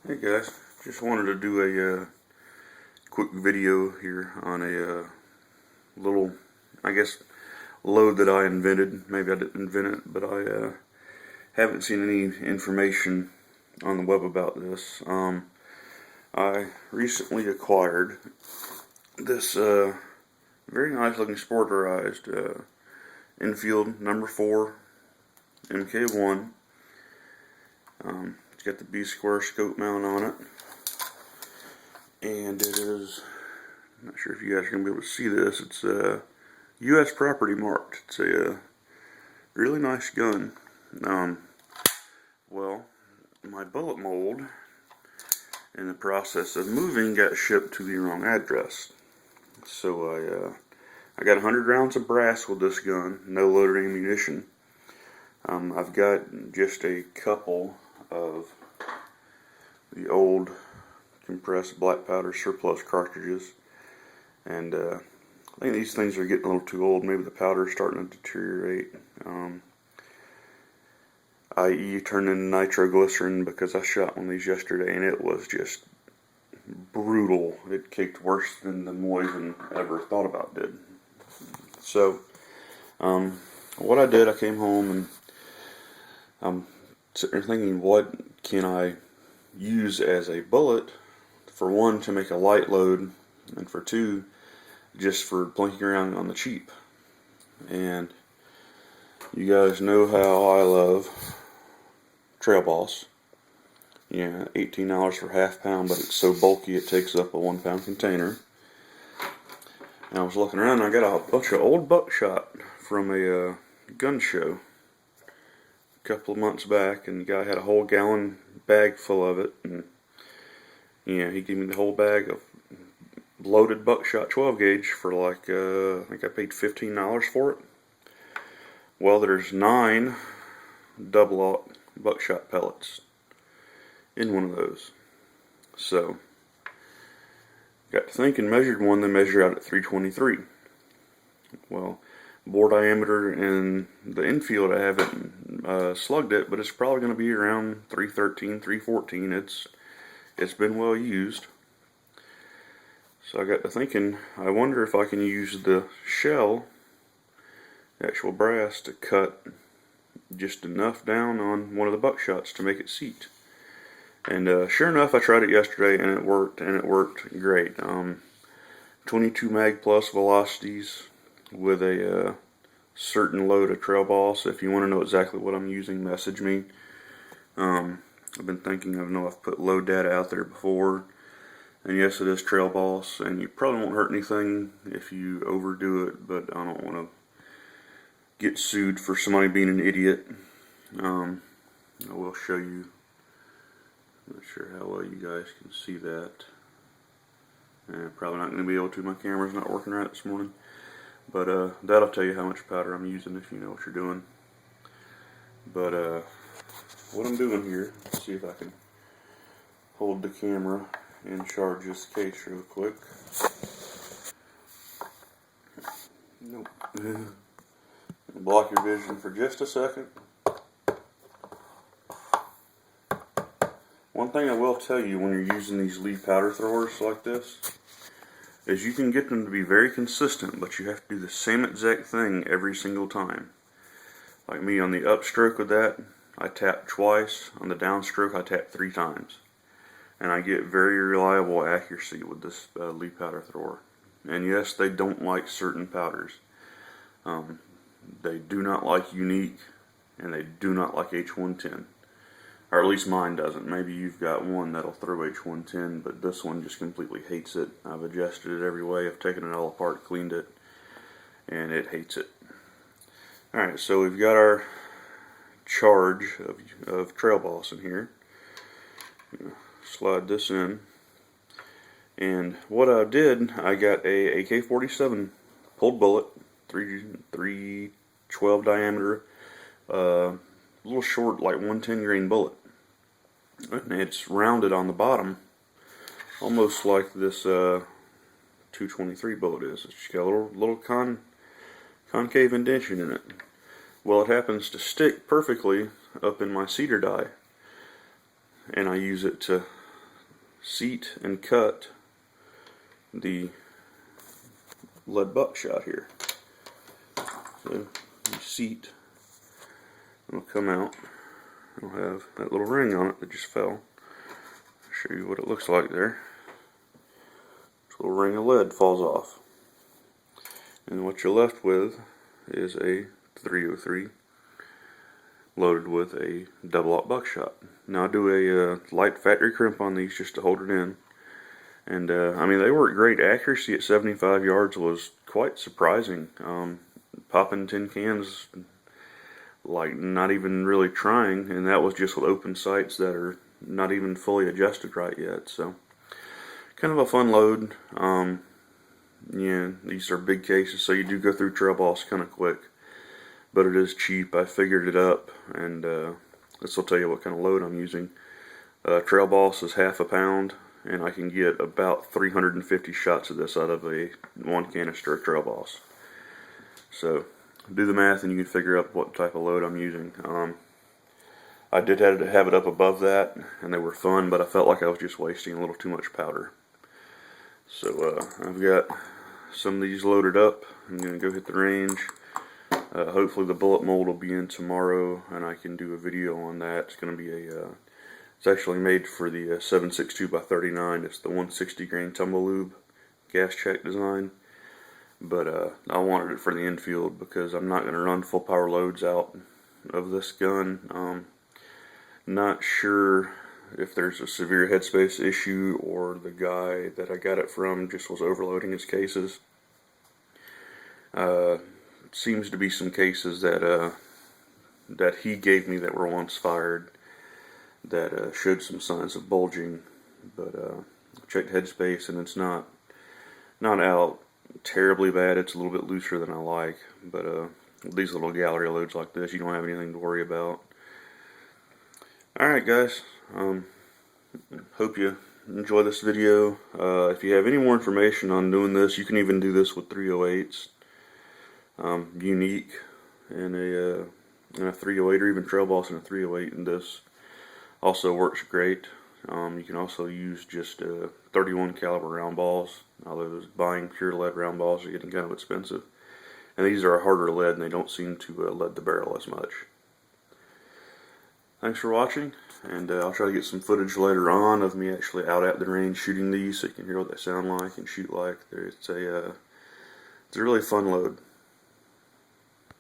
Hey guys, just wanted to do a quick video here on a little, I guess, load that I invented. Maybe I didn't invent it, but I haven't seen any information on the web about this. I recently acquired this very nice looking sporterized Lee-Enfield number 4 MK1. It's got the B-square scope mount on it, and it is, I'm not sure if you guys are going to be able to see this, it's U.S. property marked. It's a really nice gun. Well, my bullet mold, in the process of moving, got shipped to the wrong address. So I got 100 rounds of brass with this gun, no loaded ammunition. I've got just a couple of the old compressed black powder surplus cartridges, and I think these things are getting a little too old. Maybe the powder is starting to deteriorate, i.e. turn into nitroglycerin, because I shot one of these yesterday and it was just brutal. It kicked worse than the Moisen ever thought about did. So what I did, I came home and I'm sitting there thinking, what can I use as a bullet? For one, to make a light load, and for two, just for plinking around on the cheap. And you guys know how I love Trail Boss. Yeah, $18 for half pound, but it's so bulky it takes up a 1 pound container. And I was looking around and I got a bunch of old Buckshot from a gun show a couple of months back, and the guy had a whole gallon bag full of it, and yeah, he gave me the whole bag of loaded Buckshot 12 gauge for like I think I paid $15 for it. Well, there's 9 double-aught Buckshot pellets in one of those. So got to thinking, measured one. They measure out at 323. Well, bore diameter in the Lee-Enfield, I haven't slugged it, but it's probably going to be around 313, 314. It's been well used. So I got to thinking, I wonder if I can use the shell, the actual brass, to cut just enough down on one of the Buckshots to make it seat. And sure enough, I tried it yesterday and it worked great. 22 mag plus velocities with a certain load of Trail Boss. If you want to know exactly what I'm using, message me. I've been thinking, I know I've put load data out there before, and yes, it is Trail Boss, and you probably won't hurt anything if you overdo it, but I don't want to get sued for somebody being an idiot. I will show you. I'm not sure how well you guys can see that. Probably not going to be able to. My camera's not working right this morning. But that'll tell you how much powder I'm using if you know what you're doing. But what I'm doing here, let's see if I can hold the camera and charge this case real quick. Nope. Block your vision for just a second. One thing I will tell you when you're using these Lee powder throwers like this is you can get them to be very consistent, but you have to do the same exact thing every single time. Like me, on the upstroke with that, I tap twice. On the downstroke, I tap 3 times. And I get very reliable accuracy with this Lee powder thrower. And yes, they don't like certain powders. They do not like Unique, and they do not like H110. Or at least mine doesn't. Maybe you've got one that'll throw H110, but this one just completely hates it. I've adjusted it every way. I've taken it all apart, cleaned it, and it hates it. Alright, so we've got our charge of Trail Boss in here. Slide this in. And what I did, I got a AK-47 pulled bullet, 312 diameter, little short, like 110 grain bullet, and it's rounded on the bottom, almost like this 223 bullet is. It's got a little concave indentation in it. Well, it happens to stick perfectly up in my cedar die, and I use it to seat and cut the lead buckshot here. So the seat will come out. It'll have that little ring on it that just fell. I'll show you what it looks like there. This little ring of lead falls off. And what you're left with is a 303 loaded with a double-aught buckshot. Now I do a light factory crimp on these just to hold it in. And I mean, they work great. Accuracy at 75 yards was quite surprising. Popping tin cans, like not even really trying, and that was just with open sights that are not even fully adjusted right yet. So kind of a fun load. Yeah, these are big cases, so you do go through trail boss kind of quick, but it is cheap. I figured it up, and this will tell you what kind of load I'm using. Trail boss is half a pound, and I can get about 350 shots of this out of a 1 canister of trail boss. So do the math and you can figure out what type of load I'm using. I did have it up above that, and they were fun, but I felt like I was just wasting a little too much powder. So I've got some of these loaded up. I'm going to go hit the range. Hopefully the bullet mold will be in tomorrow, and I can do a video on that. It's going to be it's actually made for the 7.62x39. It's the 160 grain tumble lube gas check design. But I wanted it for the Lee-Enfield because I'm not going to run full power loads out of this gun. Not sure if there's a severe headspace issue or the guy that I got it from just was overloading his cases. Seems to be some cases that that he gave me that were once fired that showed some signs of bulging, but checked headspace and it's not out terribly bad. It's a little bit looser than I like, but these little gallery loads like this, you don't have anything to worry about. Alright guys, hope you enjoy this video. If you have any more information on doing this, you can even do this with 308s. Unique in a 308, or even trail boss in a 308, and this also works great. You can also use just 31 caliber round balls, although buying pure lead round balls are getting kind of expensive. And these are a harder lead and they don't seem to lead the barrel as much. Thanks for watching, and I'll try to get some footage later on of me actually out at the range shooting these so you can hear what they sound like and shoot like. It's a really fun load.